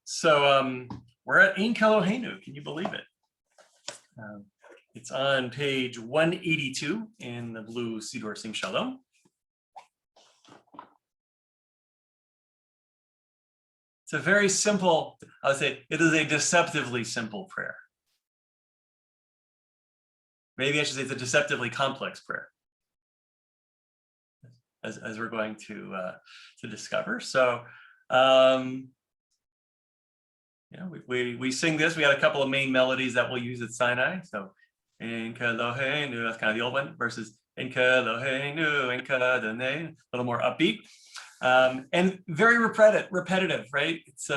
So we're at Ein Keloheinu. Can you believe it? It's on page 182 in the blue Siddur Sing Shalom. It's a very simple, I would say it is a deceptively simple prayer. Maybe I should say it's a deceptively complex prayer, as we're going to discover. So, we sing this. We had a couple of main melodies that we'll use at Sinai. So, Ein Keloheinu, that's kind of the old one, versus Ein Keloheinu, Ein Keloheinu, a little more upbeat. And very repetitive, right? It's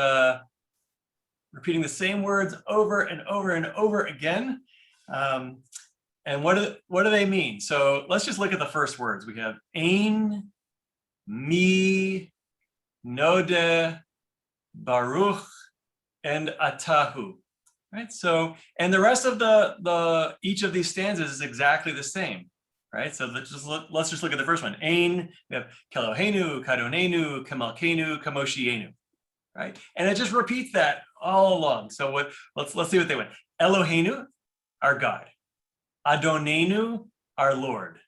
repeating the same words over and over and over again. And what do they mean? So let's just look at the first words. We have Ein, Mi, Node, Baruch, and Atahu. Right? So, and the rest of each of these stanzas is exactly the same. Right, so let's just look at the first one. Ein, we have Keloheinu, Kadonenu, Kamalkenu, Kamoshienu. Right, and it just repeats that all along. So let's see what they went. Eloheinu, our God. Adonenu, our Lord.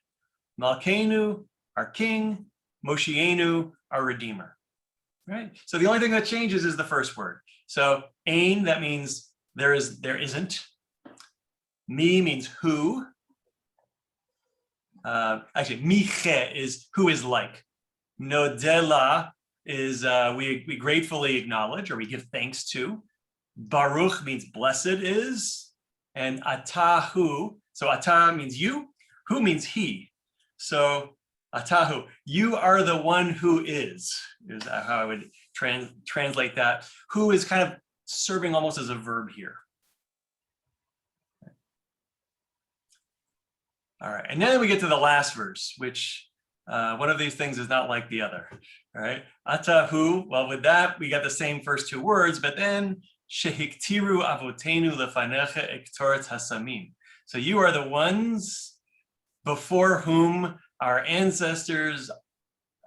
Malkenu, our King. Moshienu, our Redeemer. Right. So the only thing that changes is the first word. So Ein, that means there isn't. Mi means who. Actually, miche is who is like. Nodela is we gratefully acknowledge or we give thanks to. Baruch means blessed is, and atahu. So ata means you, who means he. So atahu, you are the one who is how I would translate that. Who is kind of serving almost as a verb here. All right, and then we get to the last verse, which one of these things is not like the other. All right, Atahu, well, with that, we got the same first two words, but then Shehiktiru avotenu lefanecha ektoret hasamim. So you are the ones before whom our ancestors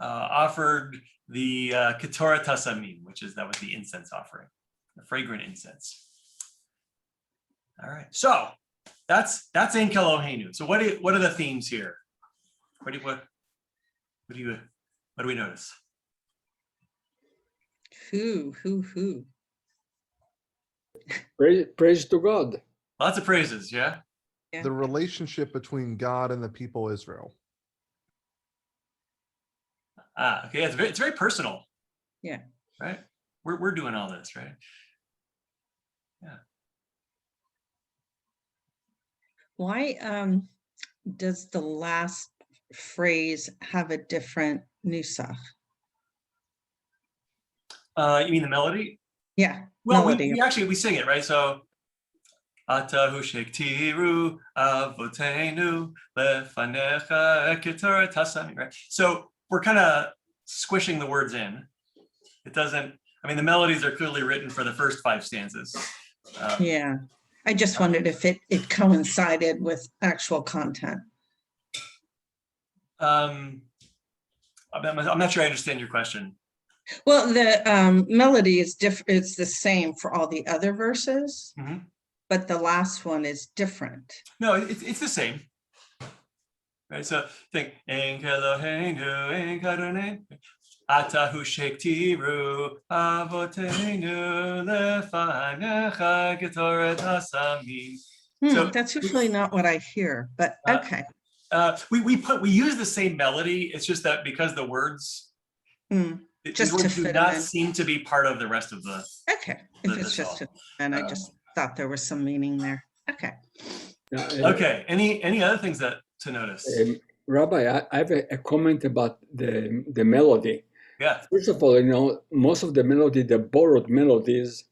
offered the ketoret hasamim, that was the incense offering, the fragrant incense. All right, so that's Ein Keloheinu. So what are the themes here? What do we notice? Who? Praise to God. Lots of praises, yeah. The relationship between God and the people of Israel. Okay, it's very personal. Yeah. Right. We're doing all this, right? Yeah. Why does the last phrase have a different nusach? You mean the melody? Yeah. Well, melody. we sing it, right? So Atahu shektiru avotenu lefanecha ketoret hasamim, right? So we're kind of squishing the words in. It doesn't, I mean, the melodies are clearly written for the first 5 stanzas. Yeah. I just wondered if it coincided with actual content. I'm not sure I understand your question. Well, the melody is different. It's the same for all the other verses, but the last one is different. No, it's the same. Right. So think Ein Keloheinu, Ein Kadonenu, Atahu shektiru avotenu lefanecha ketoret hasamim. So that's usually not what I hear, but okay. We use the same melody. It's just that because the words just to do not seem to be part of the rest of the. Okay, if it's just and I just thought there was some meaning there. Okay. Okay. Any other things to notice? Rabbi, I have a comment about the melody. Yeah. First of all, most of the melody, the borrowed melodies,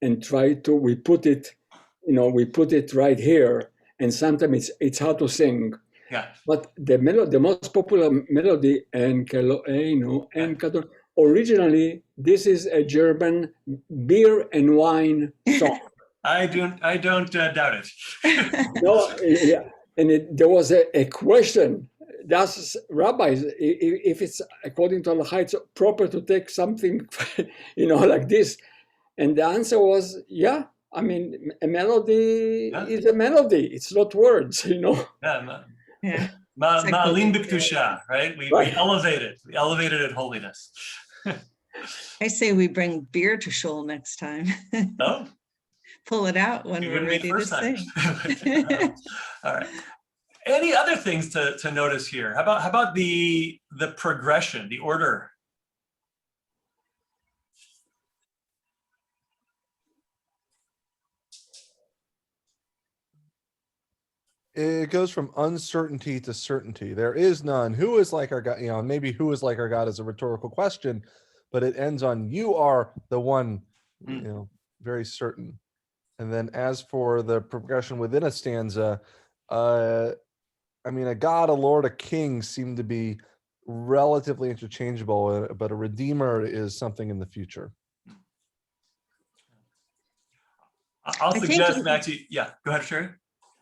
and we put it right here, and sometimes it's hard to sing. Yeah. But the most popular melody, Ein Keloheinu, Ein Kadon, originally this is a German beer and wine song. I don't doubt it. No, yeah. And there was a question. That's rabbis, if it's according to Allah, it's proper to take something, like this. And the answer was, yeah. I mean, a melody Yeah. is a melody. It's not words, you know. Yeah. Yeah. It's like Ma'alim the- b'kedusha, right? We Right. elevated. We elevated in holiness. I say we bring beer to shul next time. Oh, Pull it out when it we're wouldn't be the ready to first time. sing. All right. Any other things to notice here? How about the progression, the order? It goes from uncertainty to certainty. There is none. Who is like our God? You know, maybe who is like our God is a rhetorical question, but it ends on you are the one, you know, very certain. And then as for the progression within a stanza, I mean, a God, a Lord, a King seem to be relatively interchangeable, but a Redeemer is something in the future. I'll I think- suggest, Maxie, yeah, go ahead, Sherry.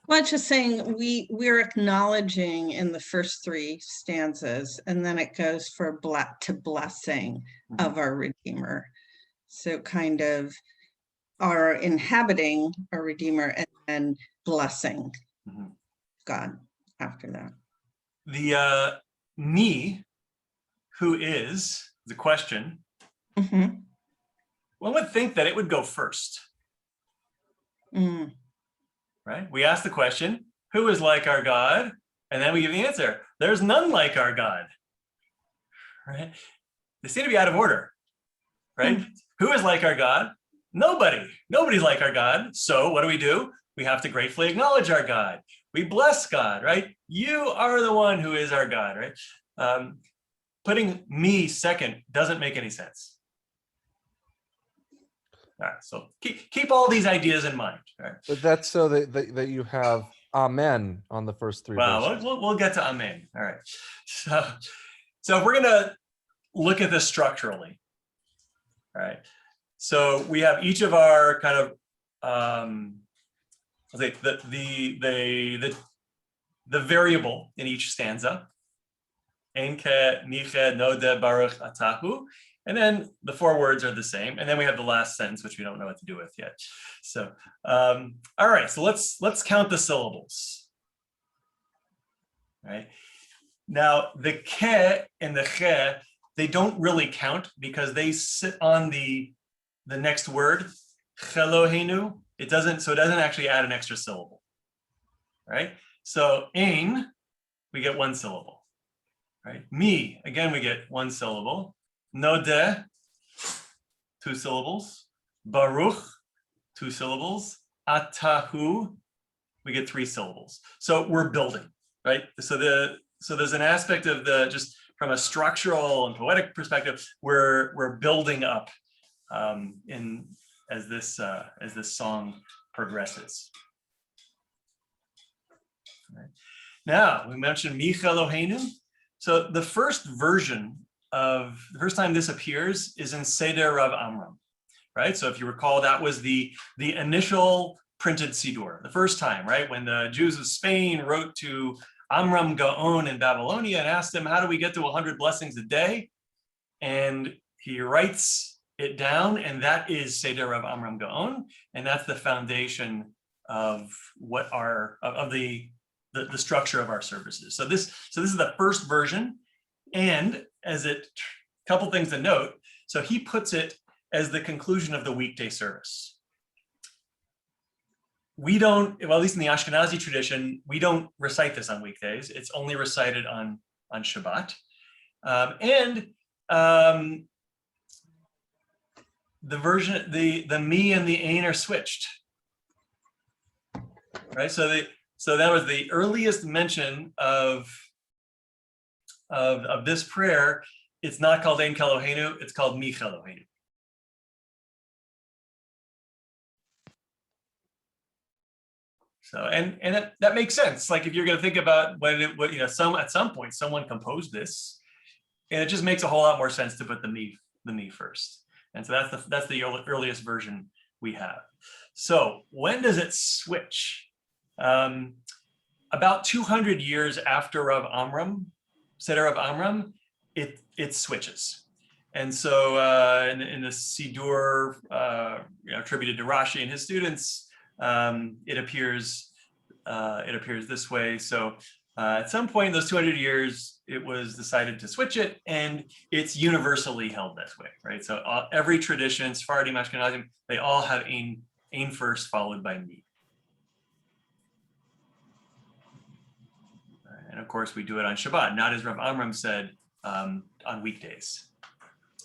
Well, it's just saying we're acknowledging in the first three stanzas, and then it goes for to blessing of our Redeemer. So kind of our inhabiting our Redeemer and then blessing God after that. The me, who is the question, Mhm. one would think that it would go first, Mm. right? We ask the question, who is like our God? And then we give the answer, there's none like our God, right? They seem to be out of order, right? Who is like our God? Nobody. Nobody's like our God. So what do? We have to gratefully acknowledge our God. We bless God, right? You are the one who is our God, right? Putting me second doesn't make any sense. All right, so keep all these ideas in mind. Right? But that's so that you have Amen on the first three verses. We'll get to Amen. All right. So if we're gonna look at this structurally, all right. So we have each of our kind of the variable in each stanza. Ein Keloheinu baruch atahu. And then the four words are the same. And then we have the last sentence, which we don't know what to do with yet. So, all right, so let's count the syllables. All right. Now, the ke and the che, they don't really count because they sit on the next word, Keloheinu. It doesn't actually add an extra syllable, right? So ein, we get one syllable, right? Me, again, we get one syllable. Nodeh, two syllables. Baruch, two syllables. Atahu, we get three syllables. So we're building, right? So there's an aspect of just from a structural and poetic perspective, we're building up as this song progresses. Right. Now we mentioned Ein Keloheinu. So the first time this appears is in Siddur of Amram, right? So if you recall, that was the initial printed Siddur, the first time, right? When the Jews of Spain wrote to Amram Gaon in Babylonia and asked him, how do we get to 100 blessings a day? And he writes it down, and that is Siddur of Amram Gaon, and that's the foundation of the structure of our services. So this is the first version, and couple things to note. So he puts it as the conclusion of the weekday service. We don't, well, at least in the Ashkenazi tradition, we don't recite this on weekdays. It's only recited on Shabbat. The version, the me and the ein are switched, right? So that was the earliest mention of this prayer. It's not called Ein Keloheinu, it's called Ein Keloheinu. So and that makes sense. Like if you're going to think about at some point someone composed this, and it just makes a whole lot more sense to put the me first. And so that's the earliest version we have. So when does it switch? About 200 years after Rav Amram, Siddur of Amram, it switches. And so in the Siddur, attributed to Rashi and his students, it appears this way. So at some point in those 200 years, it was decided to switch it, and it's universally held this way, right? So every tradition, Sephardim, Ashkenazim, they all have ein first, followed by me. And of course, we do it on Shabbat, not as Rav Amram said, on weekdays.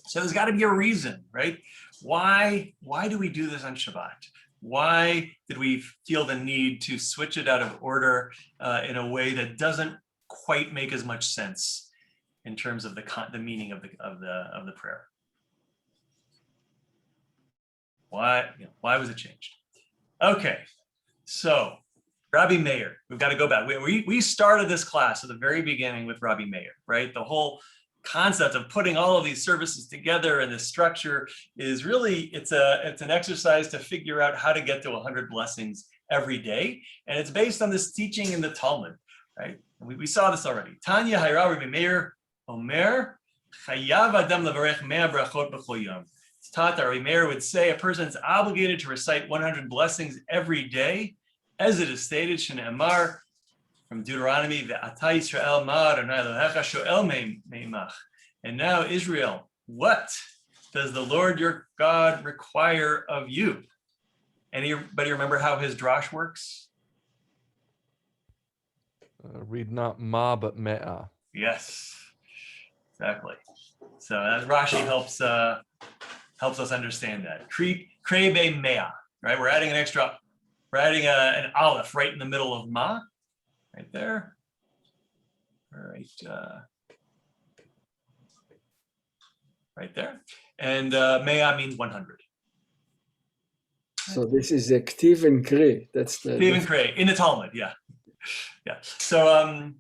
So there's got to be a reason, right? Why do we do this on Shabbat? Why did we feel the need to switch it out of order in a way that doesn't quite make as much sense in terms of the meaning of the prayer? Why was it changed? Okay, so Rabbi Meir, we've got to go back. We started this class at the very beginning with Rabbi Meir, right? The whole concept of putting all of these services together in this structure is really, it's an exercise to figure out how to get to 100 blessings every day. And it's based on this teaching in the Talmud, right? And we saw this already. Tanya Hayra Rabbi Meir Omer, Chayav Adam Levarech Mea Brachot B'chol Yom. It's taught that Rabbi Meir would say a person's obligated to recite 100 blessings every day, as it is stated, Shne'emar, from Deuteronomy, Ve'ata Yisrael ma Adonai Elohecha sho'el meimach. And now Israel, what does the Lord your God require of you? Anybody remember how his drash works? Read not ma, but me'ah. Yes, exactly. So as Rashi helps us understand that. Krebe mea, right? We're adding an aleph right in the middle of ma. Right there. All right. Right there. And mea means 100. So this is a Ktiv and Kri. That's the Ktiv and Kri in the Talmud, yeah. Yeah. So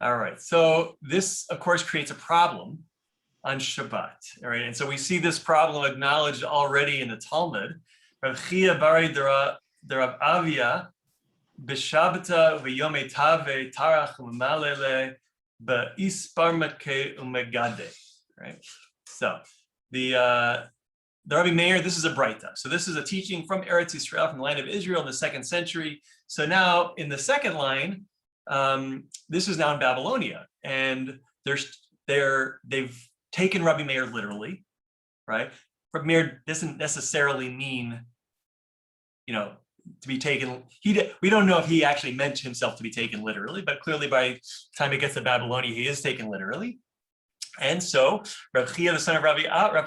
all right. So this, of course, creates a problem on Shabbat. All right. And so we see this problem acknowledged already in the Talmud. Rav Chia Bari the Rav Avia, B'Shabbata v'Yom Tave Tarach U'Malele B'ispar Mekeh U'Megade. Right. So the Rabbi Meir, this is a Braita. So this is a teaching from Eretz Yisrael, from the land of Israel in the 2nd century. So now in the second line, this is now in Babylonia, and they've taken Rabbi Meir literally, right? Rabbi Meir doesn't necessarily mean, to be taken. We don't know if he actually meant himself to be taken literally, but clearly by the time it gets to Babylonia, he is taken literally. And so Rav Chia, the son of Rav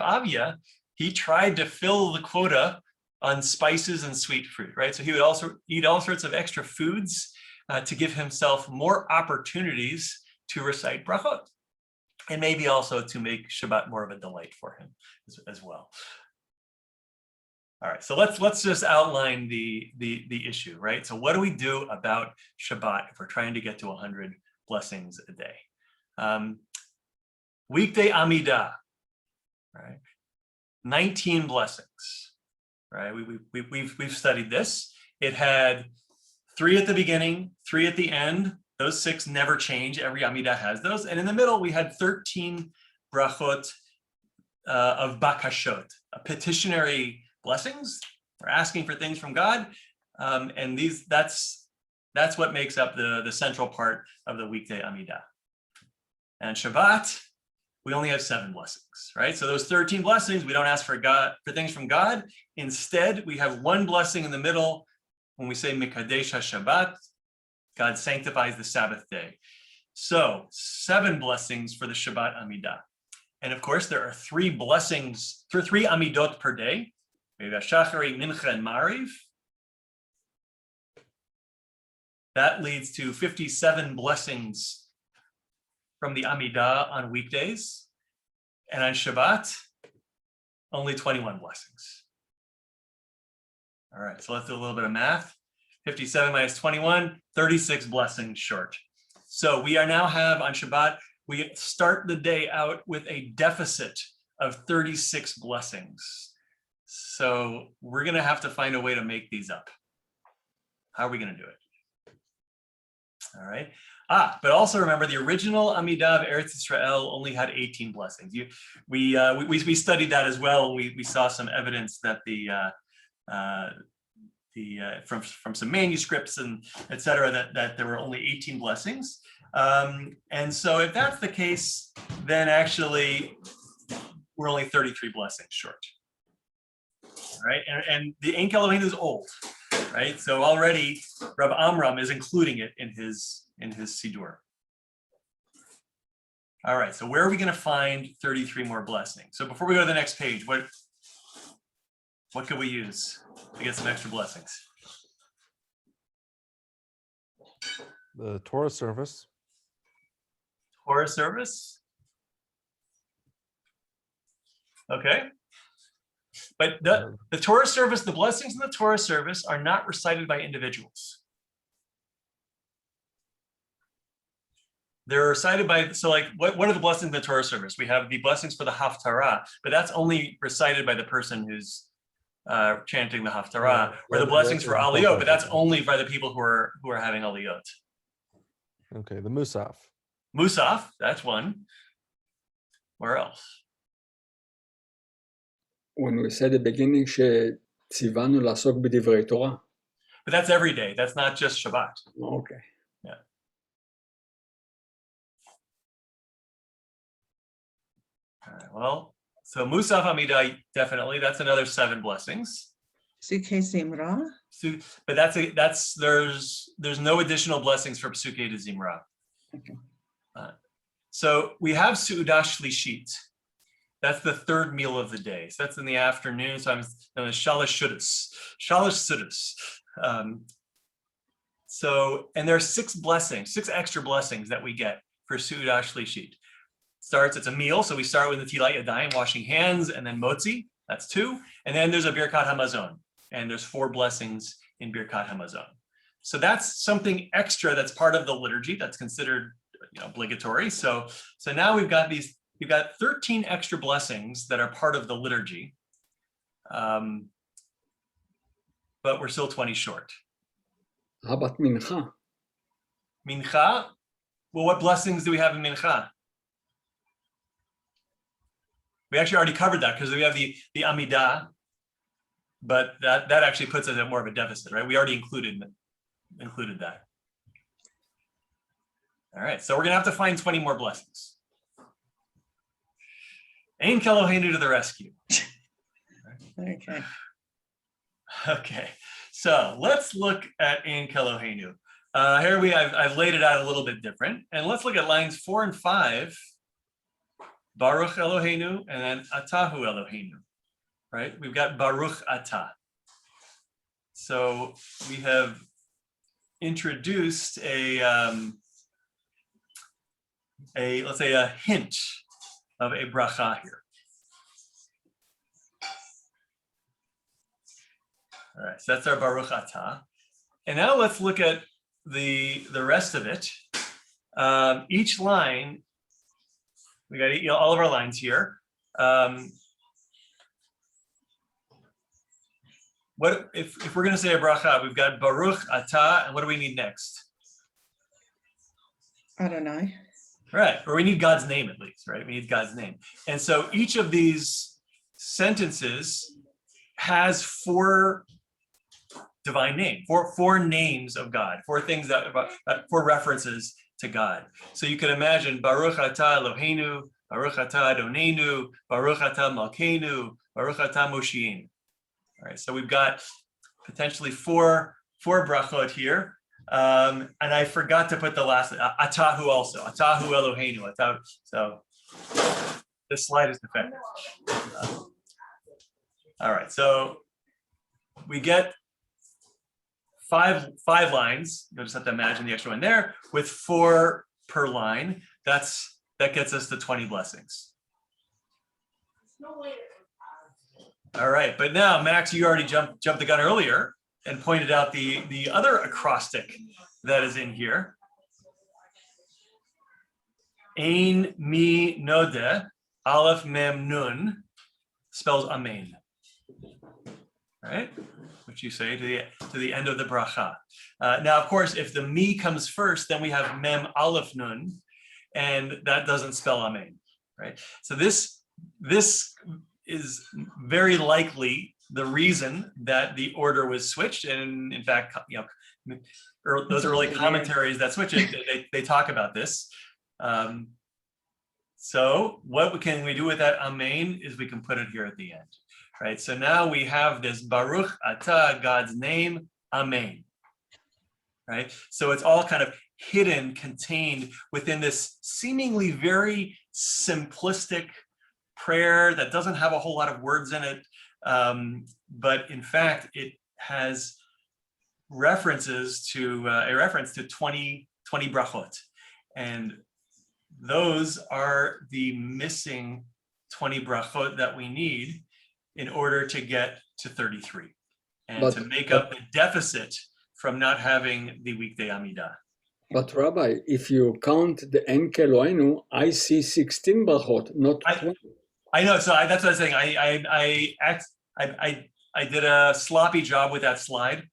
Avia, he tried to fill the quota on spices and sweet fruit, right? So he would also eat all sorts of extra foods to give himself more opportunities to recite brachot, and maybe also to make Shabbat more of a delight for him as well. All right, so let's just outline the issue, right? So what do we do about Shabbat if we're trying to get to 100 blessings a day? Weekday Amidah, right? 19 blessings, right? We've studied this. It had 3 at the beginning, 3 at the end. Those 6 never change. Every Amidah has those. And in the middle, we had 13 brachot of bakashot, petitionary blessings. We're asking for things from God. And that's what makes up the central part of the weekday Amidah. And Shabbat, we only have 7 blessings, right? So those 13 blessings, we don't ask for things from God. Instead, we have 1 blessing in the middle. When we say Mikadesh HaShabbat, God sanctifies the Sabbath day. So 7 blessings for the Shabbat Amidah. And of course, there are 3 blessings, 3 Amidot per day. We have Shachari, Mincha, and Mariv. That leads to 57 blessings from the Amidah on weekdays. And on Shabbat, only 21 blessings. All right, so let's do a little bit of math. 57 minus 21, 36 blessings short. So we now have on Shabbat, we start the day out with a deficit of 36 blessings. So we're going to have to find a way to make these up. How are we going to do it? All right. But also remember the original Amidah of Eretz Israel only had 18 blessings. We studied that as well. We saw some evidence that from some manuscripts and et cetera, that there were only 18 blessings. And so if that's the case, then actually we're only 33 blessings short. Right? And the Ein Keloheinu is old, right? So already Rav Amram is including it in his Siddur. All right, so where are we going to find 33 more blessings? So before we go to the next page, what could we use to get some extra blessings? The Torah service. Torah service. Okay. But the Torah service, the blessings in the Torah service are not recited by individuals. They're recited by, so like, what are the blessings in the Torah service? We have the blessings for the Haftarah, but that's only recited by the person who's chanting the Haftarah, or the blessings for Aliyot, but that's only by the people who are having Aliyot. Okay, the Musaf. Musaf, that's one. Where else? When we said at the beginning שציוונו לעסוק בדברי תורה. But that's every day. That's not just Shabbat. Okay. Yeah. All right, well, so Musaf Amidah, definitely. That's another 7 blessings. Psuke Zimra. But there's no additional blessings for Psuke de Zimra. Okay. So we have Su'udah Shlishit. That's the 3rd meal of the day. So that's in the afternoon. So I'm on the Shalosh Sudas. And there are 6 blessings, 6 extra blessings that we get for Su'udah Shlishit. It's a meal. So we start with the Tilat Yadayim, washing hands, and then Motzi, that's 2. And then there's a Birkat HaMazon. And there's 4 blessings in Birkat HaMazon. So that's something extra that's part of the liturgy that's considered obligatory. So now we've got 13 extra blessings that are part of the liturgy, but we're still 20 short. How about Mincha? Mincha? Well, what blessings do we have in Mincha? We actually already covered that because we have the Amidah, but that actually puts us at more of a deficit, right? We already included that. All right, so we're gonna have to find 20 more blessings. Ein Keloheinu to the rescue. Okay. Okay, so let's look at Ein Keloheinu. Here I've laid it out a little bit different, and let's look at lines 4 and 5. Baruch Eloheinu, and then Atahu Eloheinu. Right? We've got Baruch Atah. So we have introduced let's say a hint of a bracha here. All right, so that's our Baruch Atah. And now let's look at the rest of it. Each line, we got all of our lines here. What if we're going to say a bracha? We've got Baruch Atah, and what do we need next? Adonai. Right, or we need God's name at least, right? We need God's name. And so each of these sentences has 4 divine names, 4 names of God, 4 things 4 references to God. So you can imagine Baruch Atah Eloheinu, Baruch Atah Adonenu, Baruch Atah Malkeinu, Baruch Atah Moshienu. All right, so we've got potentially 4 brachot here. And I forgot to put the last Atahu also. Atahu Eloheinu. Atahu. So this slide is defective. All right, so we get 5 lines. You'll just have to imagine the extra one there with 4 per line. That gets us to 20 blessings. All right, but now Max, you already jumped the gun earlier and pointed out the other acrostic that is in here. Ein mi nodeh, Aleph Mem Nun, spells Amen. right? Which you say to the end of the bracha. Now, of course, if the mi comes first, then we have mem aleph nun, and that doesn't spell amen, right? So this is very likely the reason that the order was switched, and in fact, those early commentaries that switch it, they talk about this. So what can we do with that amen is we can put it here at the end, right? So now we have this Baruch Atah, God's name, amen, right? So it's all kind of hidden, contained within this seemingly very simplistic prayer that doesn't have a whole lot of words in it. But in fact, it has references to a reference to 20 brachot. And those are the missing 20 brachot that we need in order to get to 33 and to make up the deficit from not having the weekday Amidah. But Rabbi, if you count the Ein Keloheinu, I see 16 brachot, not 20. I know, so that's what I was saying. I did a sloppy job with that slide.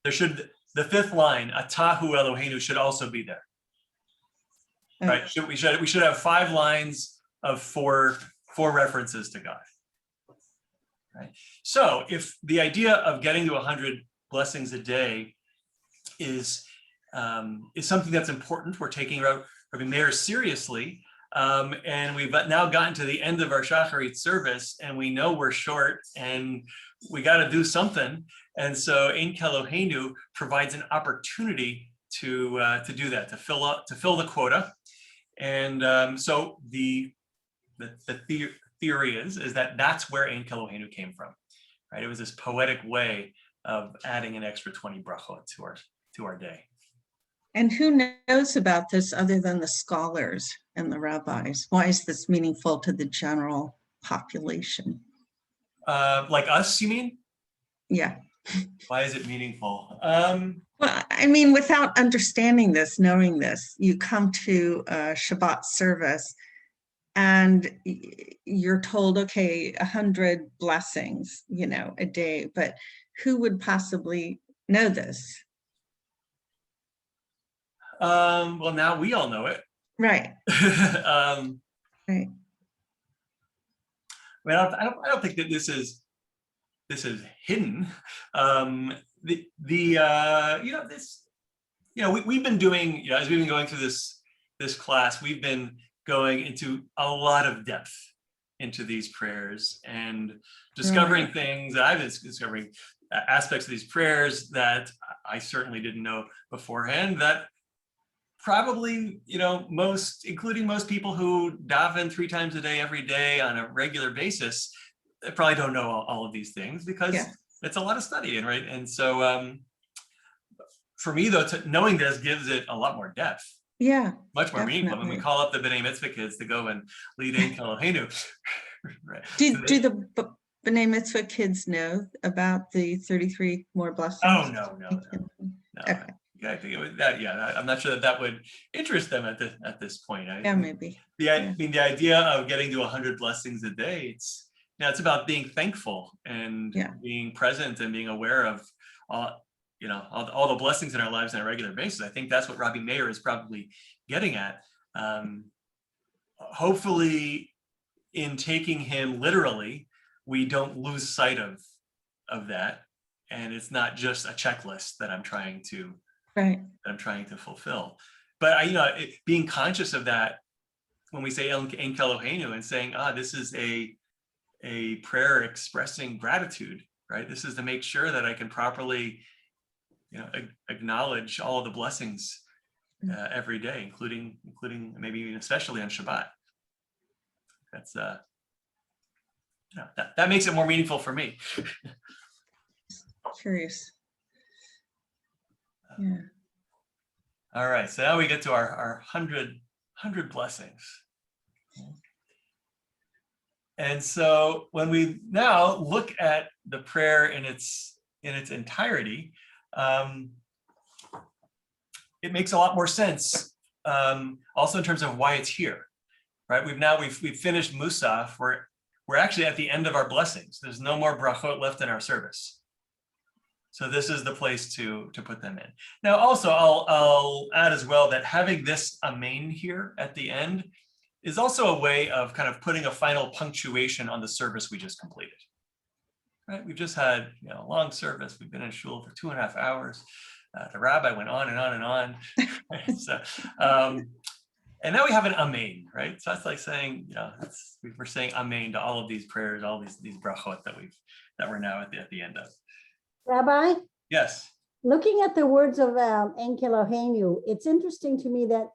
The fifth line, Atahu Eloheinu, should also be there. Right? We should have 5 lines of four references to God. Right. So if the idea of getting to 100 blessings a day is something that's important, we're taking Rabbi Meir seriously, and we've now gotten to the end of our Shacharit service, and we know we're short, and we got to do something. And so Ein Keloheinu provides an opportunity to do that, to fill the quota. And so the theory is that that's where Ein Keloheinu came from, right? It was this poetic way of adding an extra 20 brachot to our day. And who knows about this other than the scholars and the rabbis? Why is this meaningful to the general population? Like us, you mean? Yeah. Why is it meaningful? Well, I mean, without understanding this, knowing this, you come to a Shabbat service and you're told, okay, 100 blessings, a day, but who would possibly know this? Well, now we all know it. Right. Right. I mean, I don't think that this is hidden. We've been doing, as we've been going through this class, we've been going into a lot of depth into these prayers and discovering things that I've been discovering, aspects of these prayers that I certainly didn't know beforehand, that probably, including most people who daven 3 times a day, every day on a regular basis, they probably don't know all of these things because it's a lot of studying, right? And so for me, though, knowing this gives it a lot more depth. Yeah. Much more meaningful. When we call up the B'nai Mitzvah kids to go and lead Ein Keloheinu. Right. Do the B'nai Mitzvah kids know about the 33 more blessings? Oh, no. Okay. I think it was that. Yeah, I'm not sure that would interest them at this point. Maybe. I mean, the idea of getting to 100 blessings a day, it's about being thankful and being present and being aware of all the blessings in our lives on a regular basis. I think that's what Rabbi Meir is probably getting at. Hopefully, in taking him literally, we don't lose sight of that, and it's not just a checklist that I'm trying to fulfill. But being conscious of that when we say Ein Keloheinu and saying, this is a prayer expressing gratitude, right? This is to make sure that I can properly acknowledge all of the blessings every day, including maybe even especially on Shabbat. That's that makes it more meaningful for me. Curious. Yeah. All right, so now we get to our 100 blessings. And so when we now look at the prayer in its entirety, it makes a lot more sense. Also in terms of why it's here, right? We've finished Musaf. We're we're actually at the end of our blessings. There's no more brachot left in our service. So this is the place to put them in. Now, also, I'll add as well that having this amen here at the end is also a way of kind of putting a final punctuation on the service we just completed. Right? We've just had a long service. We've been in shul for 2.5 hours. The rabbi went on and on and on. Right? So, and now we have an amen, right? So that's like saying, we're saying amen to all of these prayers, all these brachot that we're now at the end of. Rabbi, Yes. looking at the words of Ein Keloheinu, it's interesting to me that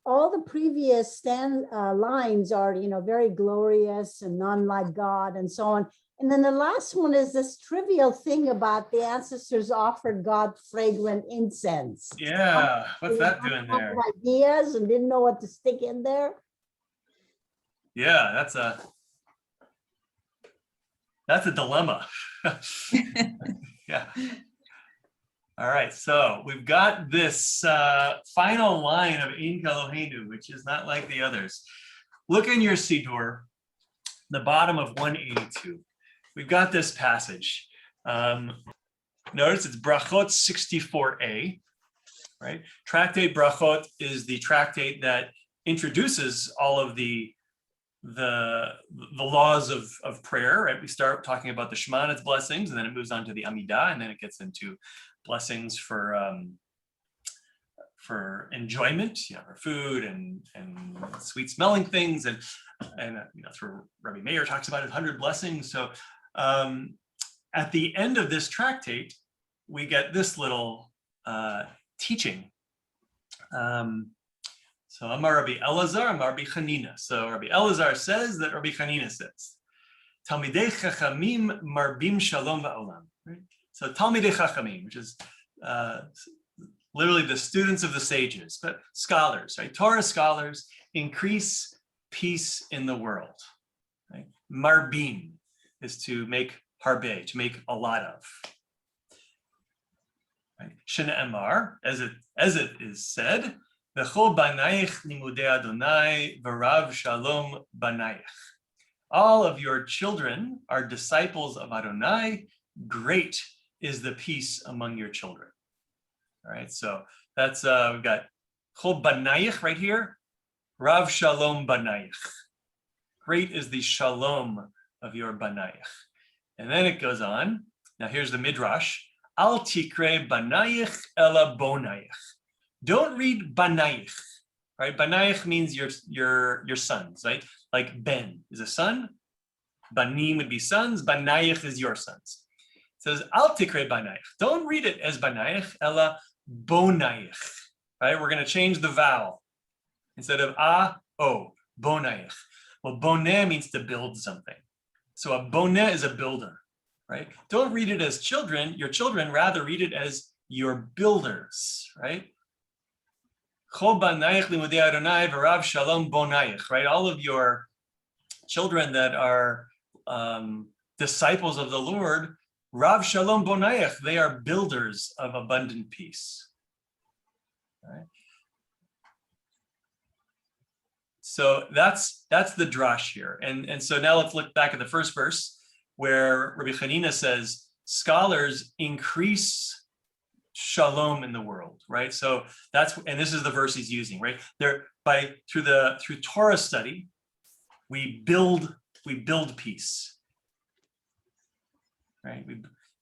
all the previous lines are, very glorious and none like God and so on. And then the last one is this trivial thing about the ancestors offered God fragrant incense. Yeah. What's that doing Had there? ideas and didn't know what to stick in there. Yeah, that's a dilemma. Yeah. All right, so we've got this final line of Ein Keloheinu, which is not like the others. Look in your Siddur, the bottom of 182. We've got this passage. Notice it's Brachot 64a, right? Tractate Brachot is the tractate that introduces all of the laws of prayer, right? We start talking about the Shema and its blessings, and then it moves on to the Amidah, and then it gets into blessings for enjoyment, for food and sweet smelling things, and that's where Rabbi Meir talks about 100 blessings. So at the end of this tractate, we get this little teaching. So Amar Rabbi Elazar, Amar Rabbi Chanina. So Rabbi Elazar says that Rabbi Chanina says, Talmidei Chachamim marbim shalom ba'olam. Right? So Talmidei Chachamim, which is literally the students of the sages, but scholars, right? Torah scholars increase peace in the world. Right? Marbim is to make harbe, to make a lot of. Right? Shena Emar, as it is said, V'chol banayich limudei Adonai v'rav shalom banayich. All of your children are disciples of Adonai. Great is the peace among your children. All right, so that's we've got chol banayich right here. Rav shalom banayich. Great is the shalom of your banayich. And then it goes on. Now here's the midrash. Al tikre banayich ela bonayich. Don't read banayich, right? Banayich means your sons, right? Like Ben is a son. Banim would be sons. Banayich is your sons. It says al tikre banayich. Don't read it as banayich, ela bonayich, right? We're going to change the vowel instead of o, bonayich. Well, boneh means to build something. So a boneh is a builder, right? Don't read it as children, your children, rather read it as your builders, right? Chol banayich limudei Adonai v'rav shalom bonayich, right? All of your children that are disciples of the Lord, Rav shalom bonayich, they are builders of abundant peace. Right? So that's the drash here. And so now let's look back at the first verse where Rabbi Chanina says, scholars increase shalom in the world, right? So and this is the verse he's using, right? Through Torah study, we build peace, right?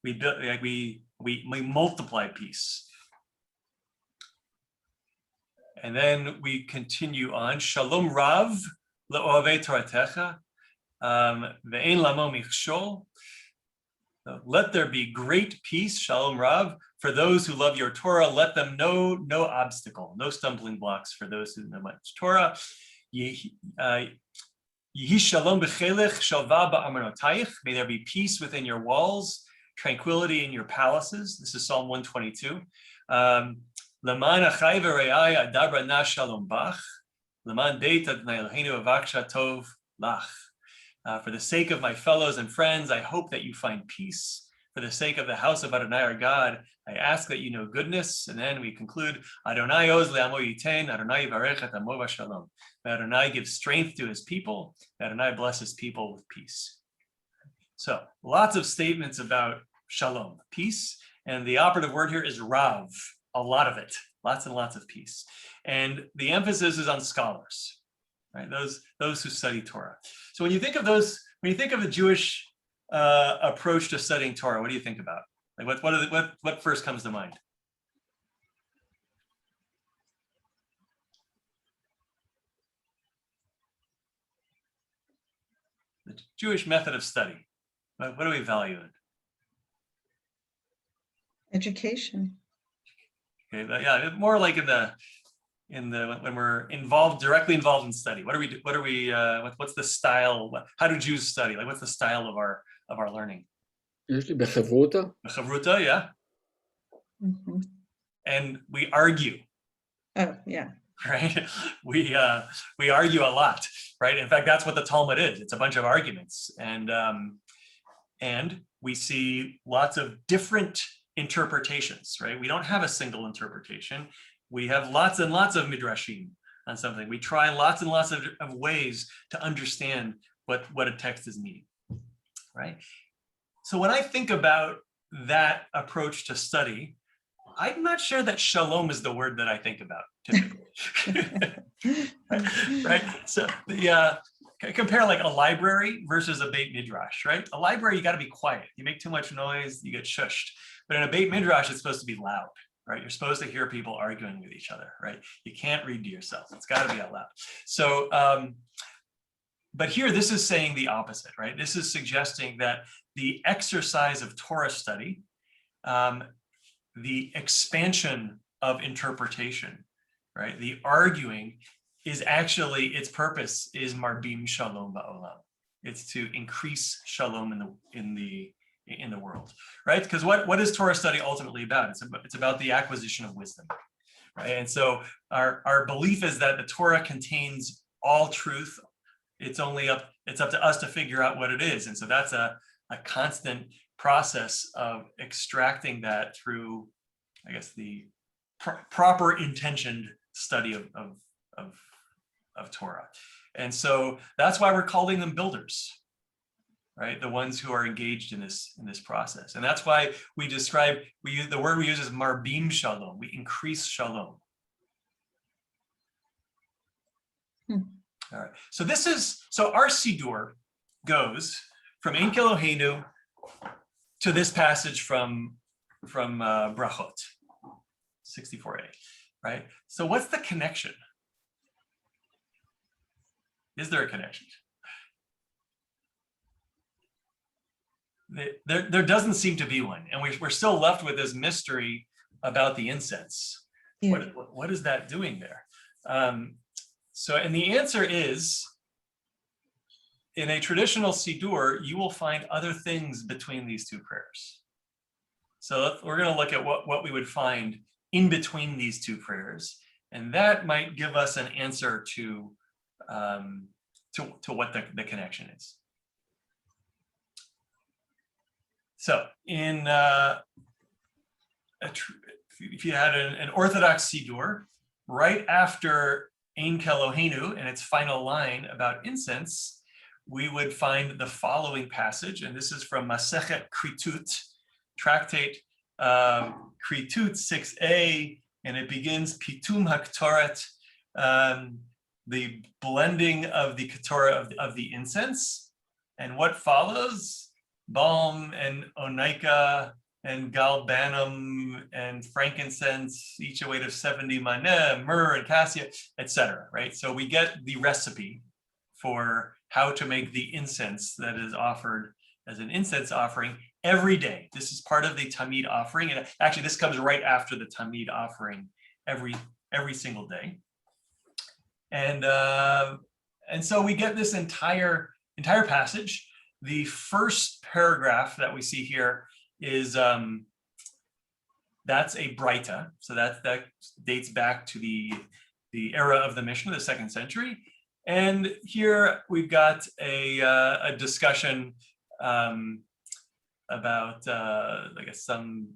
We multiply peace. And then we continue on. Shalom Rav le'ohavei Toratecha ve'ein lamo michshol. Let there be great peace, Shalom Rav, for those who love your Torah. Let them know no obstacle, no stumbling blocks for those who know much Torah. Yehi shalom b'chelech shalva ba'amanotayich. May there be peace within your walls, tranquility in your palaces. This is Psalm 122. Leman achai v're'ai adabra na shalom bach. Leman beit Adonai Eloheinu avaksha tov lach. For the sake of my fellows and friends, I hope that you find peace. For the sake of the house of Adonai our God, I ask that you know goodness. And then we conclude, Adonai oz le'amo yitein, Adonai yivarech et amo v'shalom. May Adonai give strength to his people. May Adonai bless his people with peace. So lots of statements about shalom, peace. And the operative word here is rav, a lot of it, lots and lots of peace. And the emphasis is on scholars, right? Those who study Torah. So when you think of when you think of the Jewish approach to studying Torah, what do you think about? Like what first comes to mind? The Jewish method of study. What do we value in? Education. Okay, but yeah, more like when we're directly involved in study. What's the style? How do Jews study? Like, what's the style of our learning? Usually בחברותא. Chavruta, yeah. Mhm. And we argue, Oh, yeah. right? We argue a lot, right? In fact, that's what the Talmud is. It's a bunch of arguments, and we see lots of different interpretations, right? We don't have a single interpretation. We have lots and lots of midrashim on something. We try lots and lots of ways to understand what a text is meaning, right? So when I think about that approach to study, I'm not sure that shalom is the word that I think about typically. Right? So compare like a library versus a Beit Midrash, right? A library, you got to be quiet. You make too much noise, you get shushed. But in a Beit Midrash, it's supposed to be loud, right? You're supposed to hear people arguing with each other, right? You can't read to yourself. It's got to be out loud. So, but here, this is saying the opposite, right? This is suggesting that the exercise of Torah study, the expansion of interpretation, right? The arguing is actually, its purpose is marbim shalom ba'olam. It's to increase shalom in the world, right? Because what is Torah study ultimately about? It's about the acquisition of wisdom, right? And so our belief is that the Torah contains all truth. It's up to us to figure out what it is. And so that's a constant process of extracting that through, I guess, the proper intentioned study of Torah. And so that's why we're calling them builders, right? The ones who are engaged in this process. And that's why the word we use is marbim shalom. We increase shalom. All right. So our Siddur goes from Ein Keloheinu to this passage from Brachot 64a, right? So what's the connection? Is there a connection? There doesn't seem to be one, and we're still left with this mystery about the incense. Yeah. What is that doing there? And the answer is, in a traditional Siddur, you will find other things between these two prayers. So we're going to look at what we would find in between these two prayers, and that might give us an answer to what the connection is. So if you had an Orthodox Siddur, right after Ein Keloheinu and its final line about incense, we would find the following passage, and this is from Masechet Kritut, tractate Kritut 6a, and it begins Pitum HaKtoret, the blending of the Ketorah of the incense. And what follows? Balm and onycha and galbanum and frankincense, each a weight of 70 maneh, myrrh and cassia, etc. Right? So we get the recipe for how to make the incense that is offered as an incense offering every day. This is part of the Tamid offering, and actually this comes right after the Tamid offering every single day. And so we get this entire passage. The first paragraph that we see here is that's a Braita, so that dates back to the era of the Mishnah, the 2nd century. And here we've got a discussion I guess some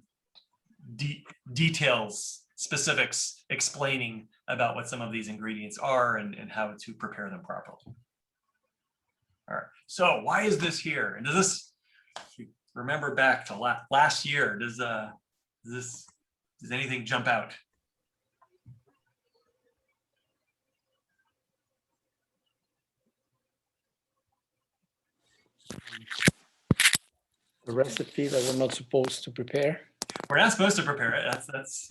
details, specifics, explaining about what some of these ingredients are and how to prepare them properly. All right, so why is this here? And does this, remember back to last year, does anything jump out? The recipe that we're not supposed to prepare. We're not supposed to prepare it. That's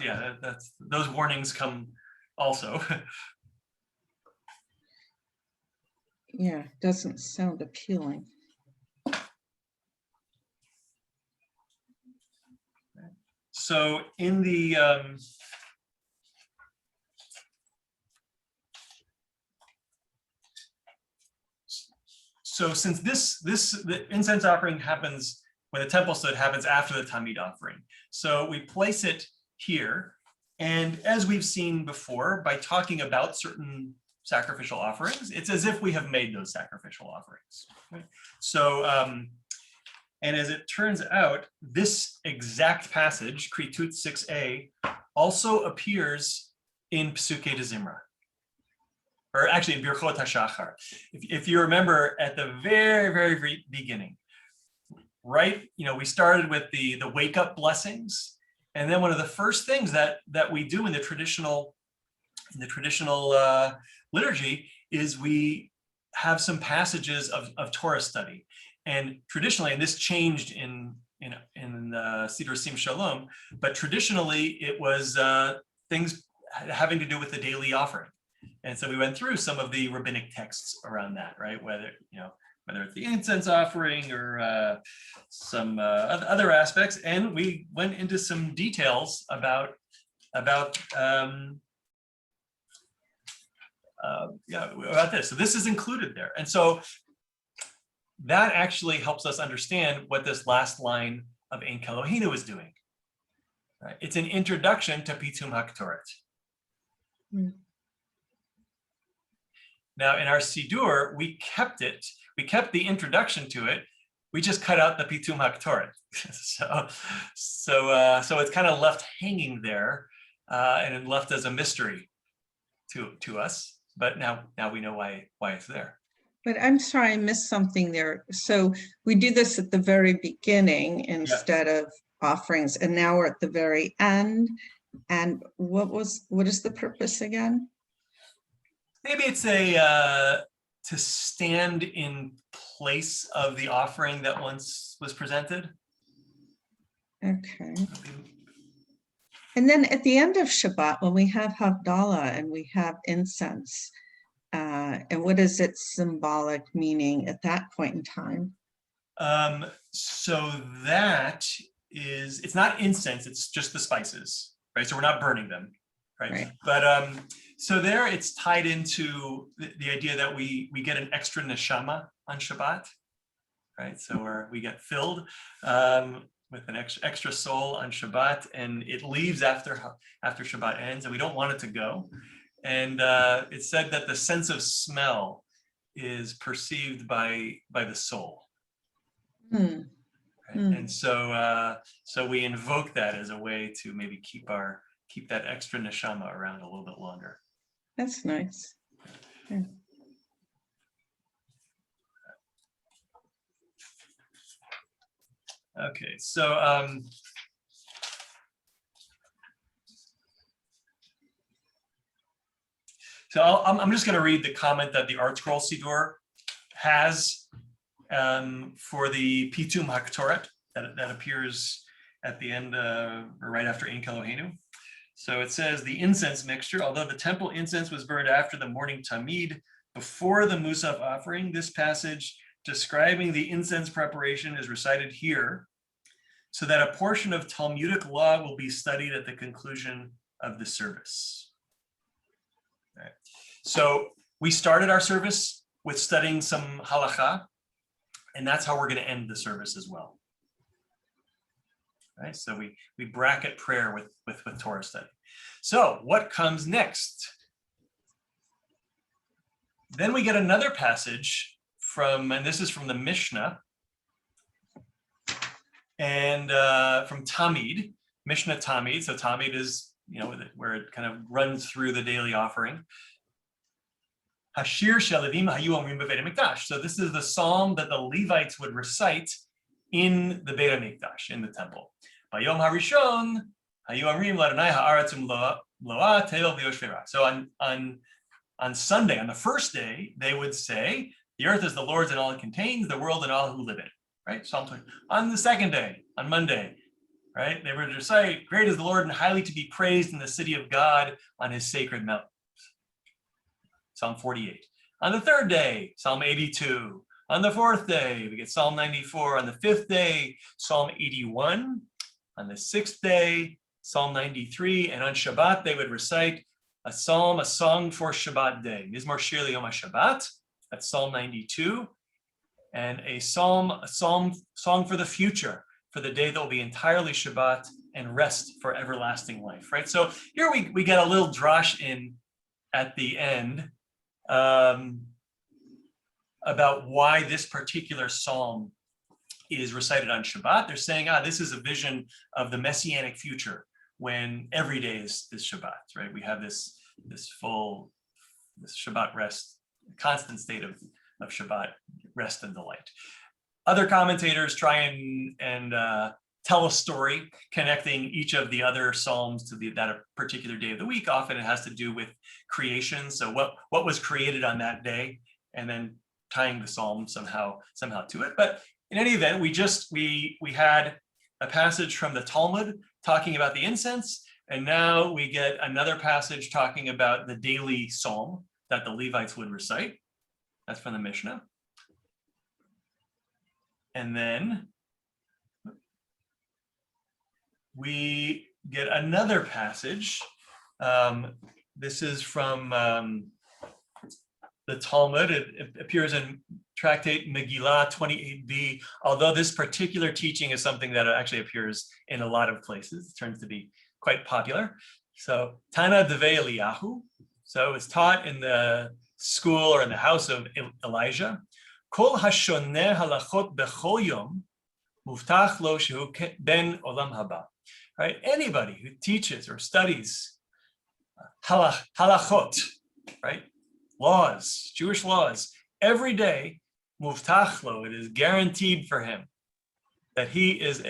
those warnings come also. Yeah, doesn't sound appealing. So in the so since the incense offering happens when the temple stood, happens after the Tamid offering. So we place it here, and as we've seen before, by talking about certain sacrificial offerings, it's as if we have made those sacrificial offerings. Right? So and as it turns out, this exact passage, Kritut 6a, also appears in Psuke de Zimra, or actually in Birchot HaShachar. If you remember at the very beginning, right? We started with the wake up blessings, and then one of the first things that we do in the traditional liturgy is we have some passages of Torah study. And traditionally, and this changed in Siddur Sim Shalom, but traditionally it was things having to do with the daily offering. And so we went through some of the rabbinic texts around that, right? Whether it's the incense offering or some other aspects, and we went into some details about this. So this is included there, and so that actually helps us understand what this last line of Ein Keloheinu is doing. Right? It's an introduction to Pitum HaKtoret. Now, in our Siddur, we kept it. We kept the introduction to it. We just cut out the Pitum HaKtoret. So it's kind of left hanging there, and it left as a mystery to us. But now we know why it's there. But I'm sorry, I missed something there. So we do this at the very beginning instead of offerings, and now we're at the very end. And what is the purpose again? Maybe it's to stand in place of the offering that once was presented. Okay. And then at the end of Shabbat, when we have Havdalah and we have incense, and what is its symbolic meaning at that point in time? So that is, it's not incense, it's just the spices, right? So we're not burning them, right? But so there it's tied into the idea that we get an extra neshama on Shabbat, right? So we get filled with an extra soul on Shabbat, and it leaves after Shabbat ends, and we don't want it to go. And it's said that the sense of smell is perceived by the soul. Right? And so we invoke that as a way to maybe keep that extra neshama around a little bit longer. That's nice. Yeah. Okay, so I'm just going to read the comment that the Art Scroll Siddur has for the Pitum HaKtoret that appears at the end or right after Ein Keloheinu. So it says the incense mixture, although the temple incense was burned after the morning Tamid, before the Musaf offering, this passage describing the incense preparation is recited here so that a portion of Talmudic law will be studied at the conclusion of the service. Right. So we started our service with studying some halakha, and that's how we're going to end the service as well. Right. So we bracket prayer with Torah study. So what comes next? Then we get another passage and this is from the Mishnah. and from Tamid, Mishnah Tamid. So Tamid is, where it kind of runs through the daily offering. Hashir Shalevim Hayu Omrim B'Beit HaMikdash. So this is the psalm that the Levites would recite in the Beit HaMikdash, in the temple. Bayom Harishon Hayu Omrim L'Adonai Ha'aretz Umloa Teil V'Yoshvera. So on Sunday, on the first day, they would say, "The earth is the Lord's and all it contains, the world and all who live in it." Right? Psalm 20. On the second day, on Monday, right, they would recite, "Great is the Lord and highly to be praised in the city of God on his sacred mountain." Psalm 48. On the third day, Psalm 82. On the fourth day, we get Psalm 94. On the fifth day, Psalm 81. On the sixth day, Psalm 93. And on Shabbat, they would recite a psalm, a song for Shabbat day. Mizmor Shir L'Yom HaShabbat. That's Psalm 92. And a song for the future, for the day that will be entirely Shabbat and rest for everlasting life, right? So here we get a little drash in at the end about why this particular psalm is recited on Shabbat. They're saying, this is a vision of the messianic future when every day is Shabbat, right? We have this Shabbat rest, constant state of Shabbat rest and delight. Other commentators try and tell a story connecting each of the other psalms to that particular day of the week. Often it has to do with creation. So what was created on that day, and then tying the psalm somehow to it. But in any event, we had a passage from the Talmud talking about the incense, and now we get another passage talking about the daily psalm that the Levites would recite. That's from the Mishnah. And then we get another passage. This is from the Talmud. It appears in Tractate Megillah 28b, although this particular teaching is something that actually appears in a lot of places. It turns to be quite popular. So Tana Devei Eliyahu. So it's taught in the school or in the house of Elijah. Kol hashoneh halachot bechol yom muftach lo shehu ben olam haba. Right? Anybody who teaches or studies halachot, right? Laws, Jewish laws, every day, muftach lo, it is guaranteed for him that he is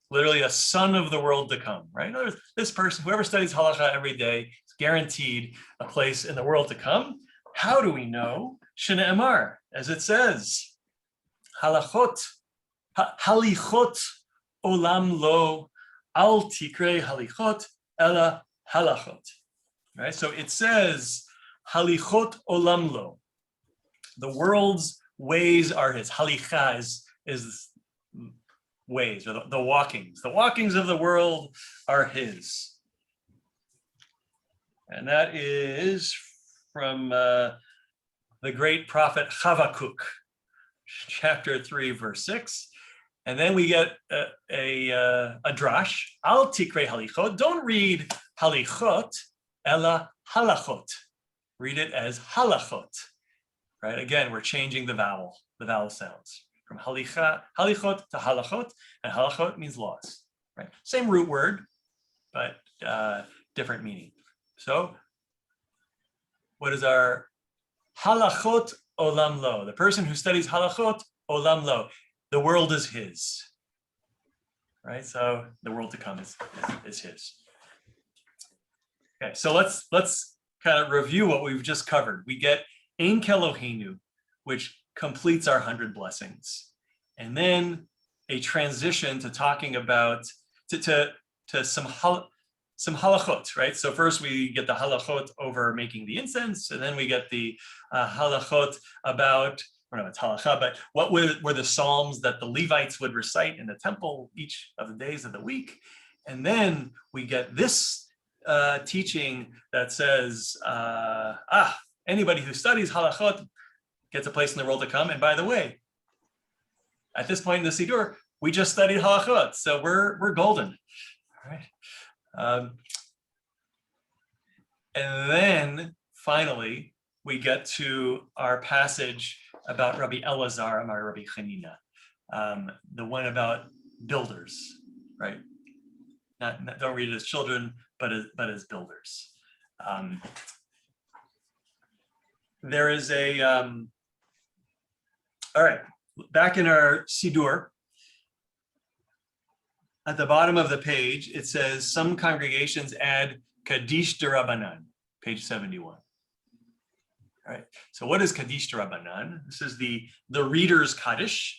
literally a son of the world to come, right? In other words, this person, whoever studies halacha every day, is guaranteed a place in the world to come. How do we know? Shne'emar, as it says, halichot olam lo, al tikrei halichot ela halachot. Right? So it says, halichot olam lo. The world's ways are his. Halicha is ways, or the walkings. The walkings of the world are his. And that is from the great prophet Habakkuk, chapter 3, verse 6. And then we get a drash. Al tikrei halichot. Don't read halichot, ela halachot. Read it as halachot. Right? Again, we're changing the vowel sounds from halichot to halachot, and halachot means laws. Right? Same root word, but different meaning. So, what is our halachot olam lo? The person who studies halachot olam lo, the world is his. Right? So the world to come is his. Okay, so let's kind of review what we've just covered. We get Ein Keloheinu, which completes our 100 blessings, and then a transition to talking about to some halachot, right? So first we get the halachot over making the incense, and then we get the halachot about, I don't know, it's halacha, but what were the psalms that the Levites would recite in the temple each of the days of the week, and then we get this teaching that says, anybody who studies halachot gets a place in the world to come. And by the way, at this point in the Siddur, we just studied halachot, so we're golden. All right. And then finally, we get to our passage about Rabbi Elazar and Rabbi Chanina, the one about builders, right? Don't read it as children, but as builders. There is a, all right, back in our Siddur, at the bottom of the page, it says some congregations add Kaddish D'Rabbanan, page 71. All right, so what is Kaddish D'Rabbanan? This is the reader's Kaddish.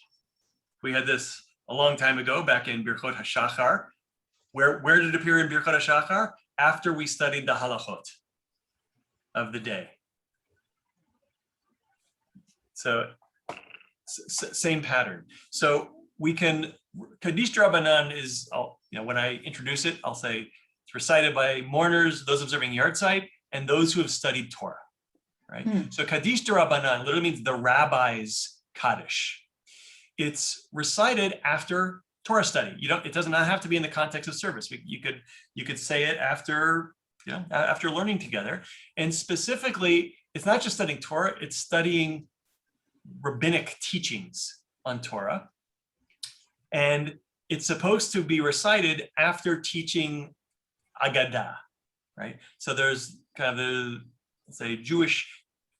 We had this a long time ago, back in Birchot HaShachar. Where did it appear in Birchot HaShachar? After we studied the halachot of the day. So same pattern. So we can, Kaddish D'Rabbanan is, when I introduce it, I'll say it's recited by mourners, those observing Yartzeit, and those who have studied Torah, right? So Kaddish D'Rabbanan literally means the rabbi's Kaddish. It's recited after Torah study. It does not have to be in the context of service. You could say it after, after learning together. And specifically, it's not just studying Torah, it's studying rabbinic teachings on Torah. And it's supposed to be recited after teaching Agadah, right? So there's kind of the, let's say, Jewish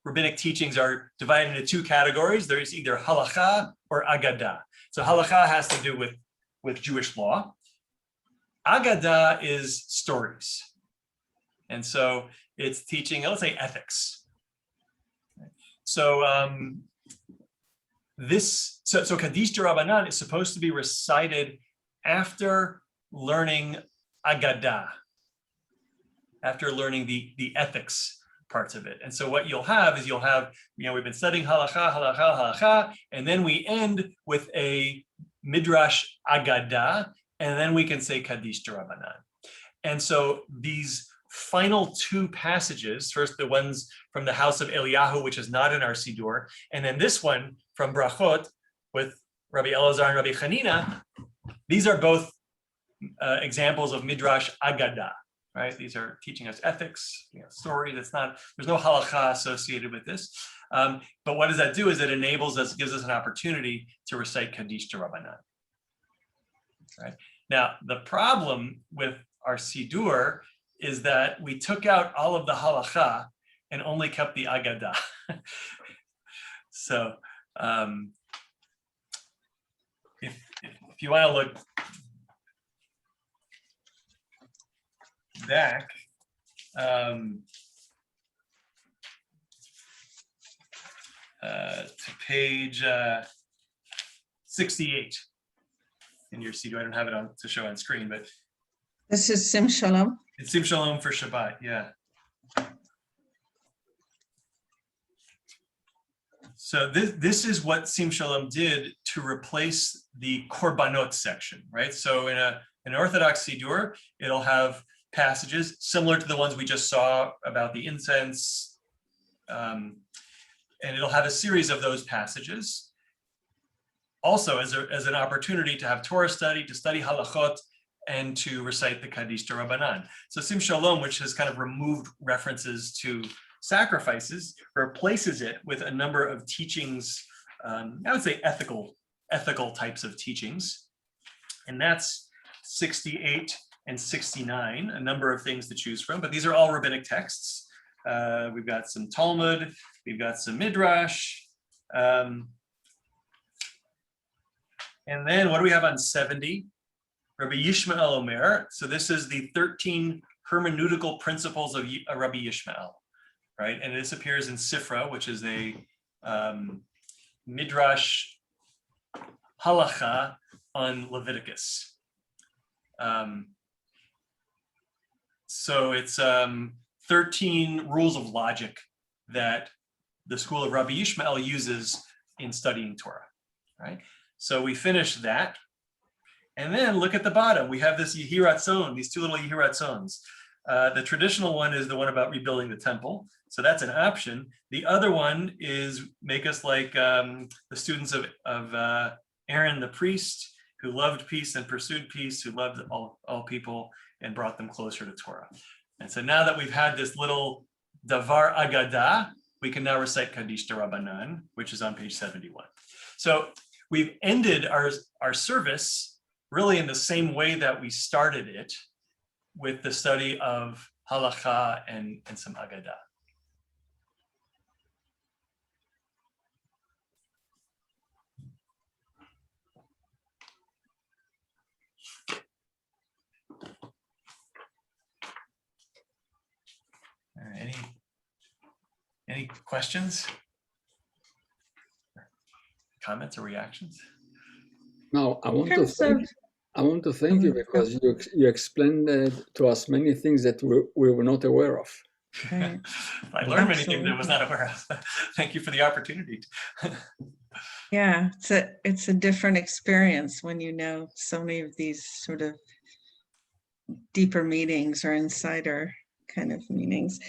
rabbinic teachings are divided into two categories. There's either halacha or Agadah. So halacha has to do with Jewish law. Agadah is stories. And so it's teaching, let's say, ethics. So so Kaddish D'Rabbanan is supposed to be recited after learning Agadah, after learning the ethics parts of it. And so what you'll have is we've been studying halacha, and then we end with a midrash Agadah, and then we can say Kaddish D'Rabbanan. And so these final two passages, first the ones from the house of Eliyahu, which is not in our Siddur, and then this one from Brachot with Rabbi Elazar and Rabbi Chanina, these are both examples of midrash Agadah, right? These are teaching us ethics, story. There's no halacha associated with this. But what does that do is it gives us an opportunity to recite Kaddish D'Rabbanan. Right? Now, the problem with our Siddur is that we took out all of the halacha and only kept the Agadah. So if you want to look back, to page 68 in your Siddur. I don't have it on to show on screen, but This is Sim Shalom. it's Sim Shalom for Shabbat, yeah. So this is what Sim Shalom did to replace the Korbanot section, right? So in an Orthodox Siddur, it'll have passages similar to the ones we just saw about the incense, and it'll have a series of those passages. Also, as an opportunity to have Torah study, to study halachot, and to recite the Kaddish D'Rabbanan. So Sim Shalom, which has kind of removed references to sacrifices, replaces it with a number of teachings, I would say ethical types of teachings. And that's 68 and 69, a number of things to choose from, but these are all rabbinic texts. We've got some Talmud, we've got some Midrash. And then what do we have on 70? Rabbi Yishmael Omer. So this is the 13 hermeneutical principles of Rabbi Yishmael, right? And this appears in Sifra, which is a Midrash halacha on Leviticus. So it's 13 rules of logic that the school of Rabbi Yishmael uses in studying Torah, right? So we finished that. And then look at the bottom. We have this Yehiratzon, these two little Yehiratzons. The traditional one is the one about rebuilding the temple. So that's an option. The other one is make us like the students of Aaron the priest, who loved peace and pursued peace, who loved all people and brought them closer to Torah. And so now that we've had this little Davar Agadah, we can now recite Kaddish D'Rabbanan, which is on page 71. So we've ended our service really in the same way that we started it, with the study of halakha and some agadah. Any questions? Comments or reactions? Now, I want to terms of- thank you because you explained to us many things that we were not aware of. Right. I learned many things I was not aware of. Thank you for the opportunity. Yeah, it's a different experience when you know so many of these sort of deeper meanings or insider kind of meanings.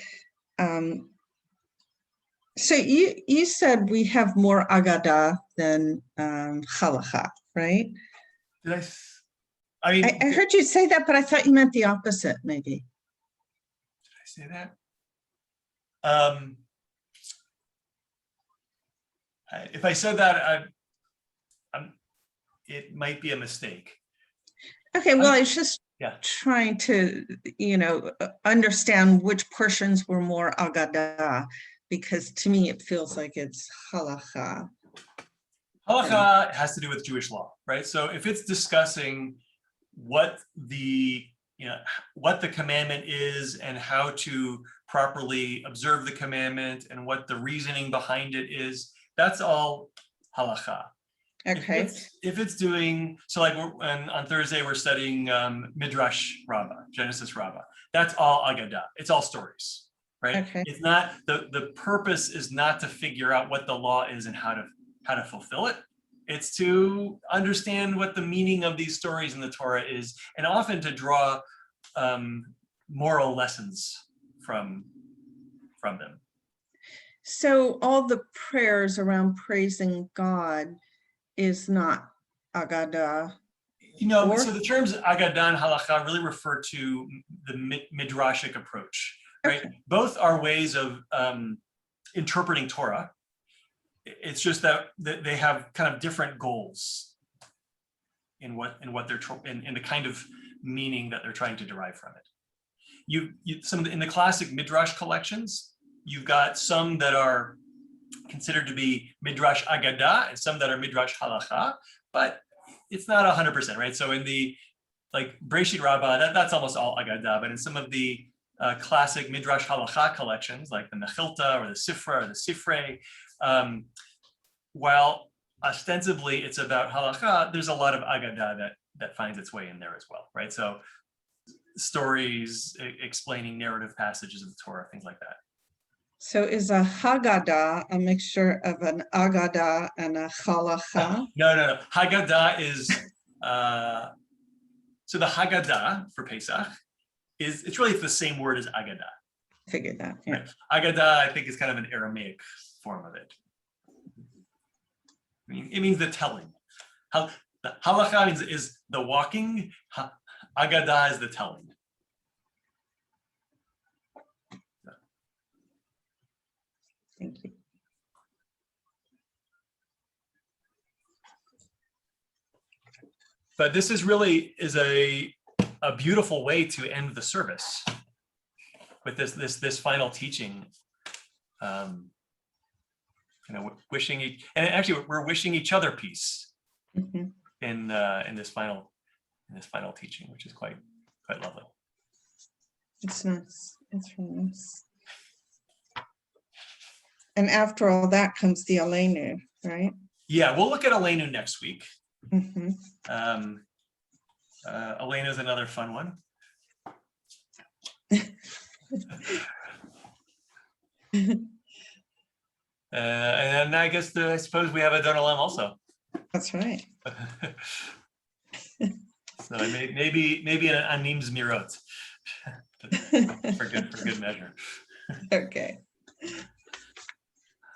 So you said we have more agadah than halakha, right? Did I mean, I heard you say that, but I thought you meant the opposite, maybe. did I say that? If I said that, it might be a mistake. Okay, well, I was just Yeah. trying to, understand which portions were more agadah, because to me it feels like it's halakha. Halakha has to do with Jewish law, right? So if it's discussing what the commandment is and how to properly observe the commandment and what the reasoning behind it is, that's all halakha. Okay, If it's doing, so like on Thursday, we're studying Midrash Rabbah, Genesis Rabbah. That's all Agadah. It's all stories, right? Okay. It's not, the purpose is not to figure out what the law is and how to fulfill it. It's to understand what the meaning of these stories in the Torah is, and often to draw moral lessons from them. so all the prayers around praising God is not agadah. So the terms Agadah and Halakha really refer to the midrashic approach, right? Okay. Both are ways of interpreting Torah. It's just that they have kind of different goals in what they're in the kind of meaning that they're trying to derive from it. In the classic midrash collections, you've got some that are considered to be midrash agadah and some that are midrash halakha, but it's not 100%, right? So in the Breshit Rabbah, that's almost all agadah, but in some of the classic midrash halakha collections, like the Mechilta or the Sifra or the Sifrei, while ostensibly it's about halakha, there's a lot of agadah that finds its way in there as well, right? So stories explaining narrative passages of the Torah, things like that. So is a Haggadah a mixture of an Agadah and a Halakha? No. Haggadah is, so the Haggadah for Pesach it's really the same word as Agadah. Figured that, yeah. Right? Agadah, I think, is kind of an Aramaic form of it. It means the telling. The halakha is the walking, Agadah is the telling. Thank you. But this is really a beautiful way to end the service with this final teaching. Wishing and actually we're wishing each other peace in this final teaching, which is quite lovely. It's nice. It's really nice. And after all that comes the Aleinu, right? Yeah, we'll look at Aleinu next week. Mm-hmm. Aleinu is another fun one. And I guess I suppose we have a Adon Olam also. That's right. So maybe an Anim Zmirot for good measure. Okay.